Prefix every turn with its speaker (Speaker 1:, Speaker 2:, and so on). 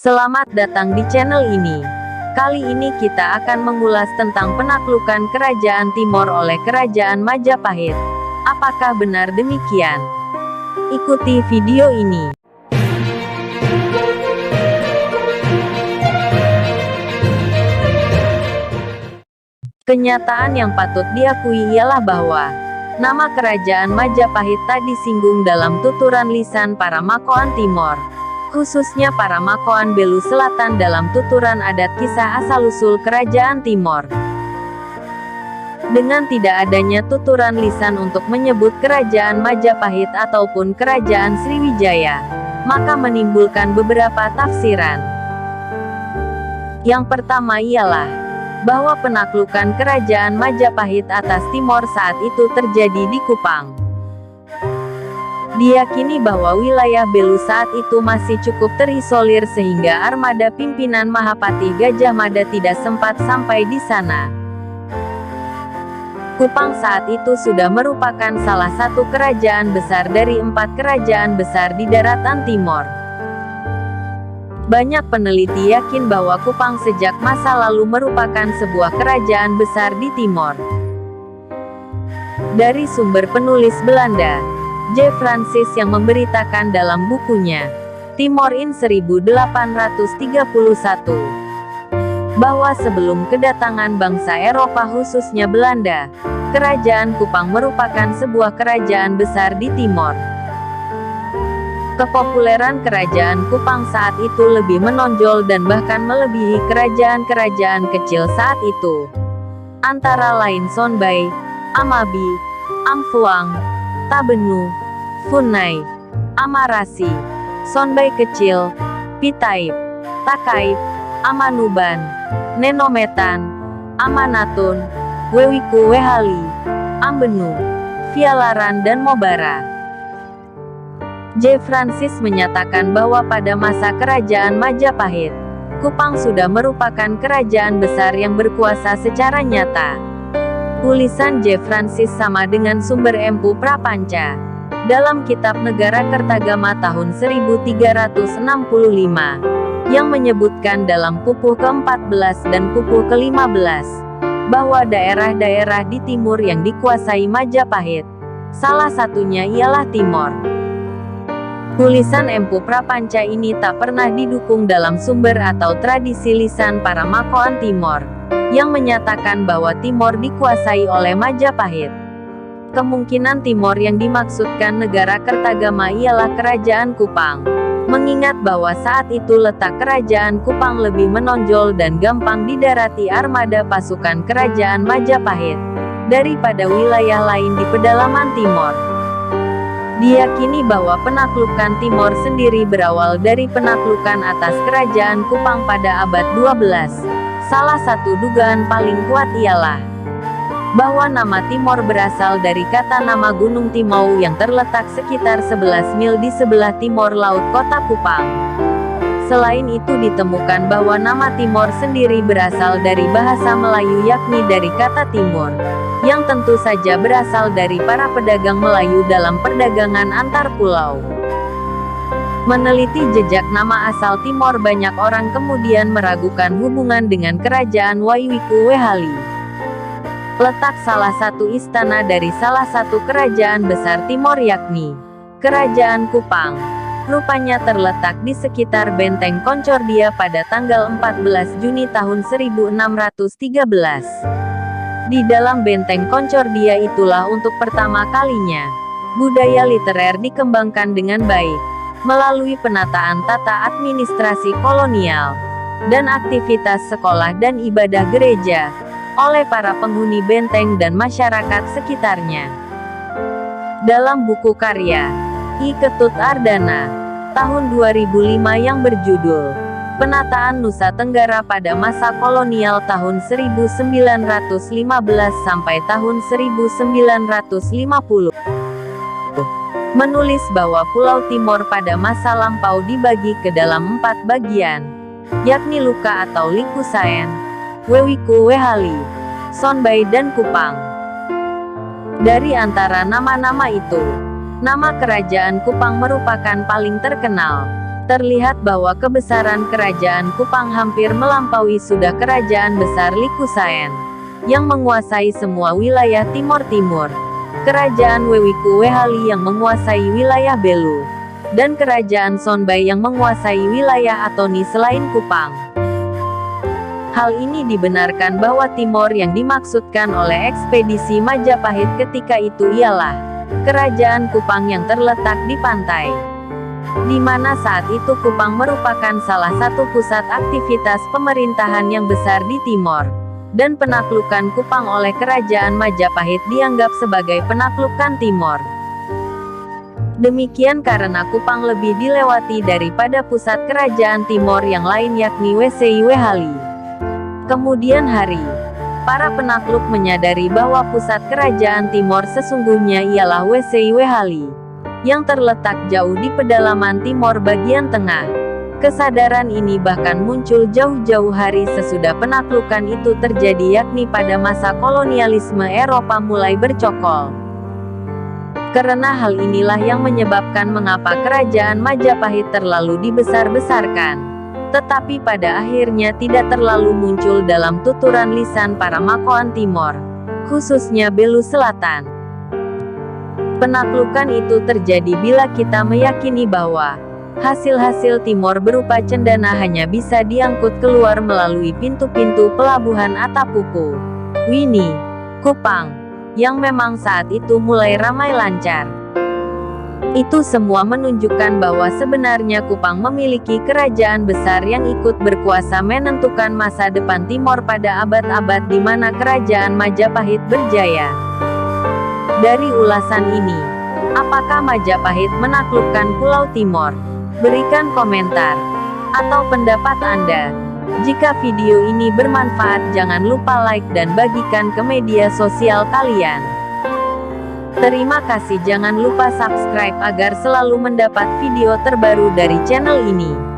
Speaker 1: Selamat datang di channel ini. Kali ini kita akan mengulas tentang penaklukan Kerajaan Timor oleh Kerajaan Majapahit. Apakah benar demikian? Ikuti video ini. Kenyataan yang patut diakui ialah bahwa nama Kerajaan Majapahit tak disinggung dalam tuturan lisan para Makoan Timor, khususnya para Makoan Belu Selatan dalam tuturan adat kisah asal-usul Kerajaan Timor. Dengan tidak adanya tuturan lisan untuk menyebut Kerajaan Majapahit ataupun Kerajaan Sriwijaya, maka menimbulkan beberapa tafsiran. Yang pertama ialah bahwa penaklukan Kerajaan Majapahit atas Timor saat itu terjadi di Kupang. Diyakini bahwa wilayah Belu saat itu masih cukup terisolir sehingga armada pimpinan Mahapati Gajah Mada tidak sempat sampai di sana. Kupang saat itu sudah merupakan salah satu kerajaan besar dari 4 kerajaan besar di daratan Timor. Banyak peneliti yakin bahwa Kupang sejak masa lalu merupakan sebuah kerajaan besar di Timor. Dari sumber penulis Belanda, J. Francis yang memberitakan dalam bukunya, Timor in 1831, bahwa sebelum kedatangan bangsa Eropa khususnya Belanda, Kerajaan Kupang merupakan sebuah kerajaan besar di Timor. Kepopuleran Kerajaan Kupang saat itu lebih menonjol dan bahkan melebihi kerajaan-kerajaan kecil saat itu, antara lain Sonbai, Amabi, Amphoang, Tabenu, Funai, Amarasi, Sonbai Kecil, Pitaip, Takaip, Amanuban, Nenometan, Amanatun, Wewiku Wehali, Ambenu, Vialaran dan Mobara. J. Francis menyatakan bahwa pada masa Kerajaan Majapahit, Kupang sudah merupakan kerajaan besar yang berkuasa secara nyata. Tulisan J. Francis sama dengan sumber Empu Prapanca dalam Kitab Negara Kertagama tahun 1365, yang menyebutkan dalam pupuh ke-14 dan pupuh ke-15, bahwa daerah-daerah di timur yang dikuasai Majapahit, salah satunya ialah Timor. Tulisan Empu Prapanca ini tak pernah didukung dalam sumber atau tradisi lisan para Makoan Timor, yang menyatakan bahwa Timor dikuasai oleh Majapahit. Kemungkinan Timor yang dimaksudkan negara Kertagama ialah Kerajaan Kupang, mengingat bahwa saat itu letak Kerajaan Kupang lebih menonjol dan gampang didarati armada pasukan Kerajaan Majapahit daripada wilayah lain di pedalaman Timor. Diyakini bahwa penaklukan Timor sendiri berawal dari penaklukan atas Kerajaan Kupang pada abad 12. Salah satu dugaan paling kuat ialah bahwa nama Timor berasal dari kata nama Gunung Timau yang terletak sekitar 11 mil di sebelah timur laut kota Kupang. Selain itu ditemukan bahwa nama Timor sendiri berasal dari bahasa Melayu yakni dari kata timur, yang tentu saja berasal dari para pedagang Melayu dalam perdagangan antar pulau. Meneliti jejak nama asal Timor, banyak orang kemudian meragukan hubungan dengan Kerajaan Waiwiku Wehali. Letak salah satu istana dari salah satu kerajaan besar Timor yakni Kerajaan Kupang, rupanya terletak di sekitar Benteng Koncordia pada tanggal 14 Juni tahun 1613. Di dalam Benteng Koncordia itulah untuk pertama kalinya budaya literer dikembangkan dengan baik, melalui penataan tata administrasi kolonial, dan aktivitas sekolah dan ibadah gereja, oleh para penghuni benteng dan masyarakat sekitarnya. Dalam buku karya I. Ketut Ardana, tahun 2005 yang berjudul Penataan Nusa Tenggara pada Masa Kolonial tahun 1915 sampai tahun 1950, menulis bahwa Pulau Timor pada masa lampau dibagi ke dalam 4 bagian, yakni Luka atau Likusaen, Wewiku Wehali, Sonbai dan Kupang. Dari antara nama-nama itu, nama Kerajaan Kupang merupakan paling terkenal, terlihat bahwa kebesaran kerajaan Kupang hampir melampaui sudah kerajaan besar Likusaen, yang menguasai semua wilayah Timor Timur, kerajaan Wewiku Wehali yang menguasai wilayah Belu, dan kerajaan Sonbai yang menguasai wilayah Atoni selain Kupang. Hal ini dibenarkan bahwa Timor yang dimaksudkan oleh ekspedisi Majapahit ketika itu ialah kerajaan Kupang yang terletak di pantai, di mana saat itu Kupang merupakan salah satu pusat aktivitas pemerintahan yang besar di Timor, dan penaklukan Kupang oleh kerajaan Majapahit dianggap sebagai penaklukan Timor. Demikian karena Kupang lebih dilewati daripada pusat kerajaan Timor yang lain yakni Wesei Wehali. Kemudian hari, para penakluk menyadari bahwa pusat kerajaan Timor sesungguhnya ialah Wesei Wehali, yang terletak jauh di pedalaman Timor bagian tengah. Kesadaran ini bahkan muncul jauh-jauh hari sesudah penaklukan itu terjadi yakni pada masa kolonialisme Eropa mulai bercokol. Karena hal inilah yang menyebabkan mengapa kerajaan Majapahit terlalu dibesar-besarkan, tetapi pada akhirnya tidak terlalu muncul dalam tuturan lisan para makoan Timor, khususnya Belu Selatan. Penaklukan itu terjadi bila kita meyakini bahwa hasil-hasil Timor berupa cendana hanya bisa diangkut keluar melalui pintu-pintu pelabuhan Atapupu, Wini, Kupang, yang memang saat itu mulai ramai lancar. Itu semua menunjukkan bahwa sebenarnya Kupang memiliki kerajaan besar yang ikut berkuasa menentukan masa depan Timor pada abad-abad di mana kerajaan Majapahit berjaya. Dari ulasan ini, apakah Majapahit menaklukkan Pulau Timor? Berikan komentar atau pendapat Anda. Jika video ini bermanfaat, jangan lupa like dan bagikan ke media sosial kalian. Terima kasih, jangan lupa subscribe agar selalu mendapat video terbaru dari channel ini.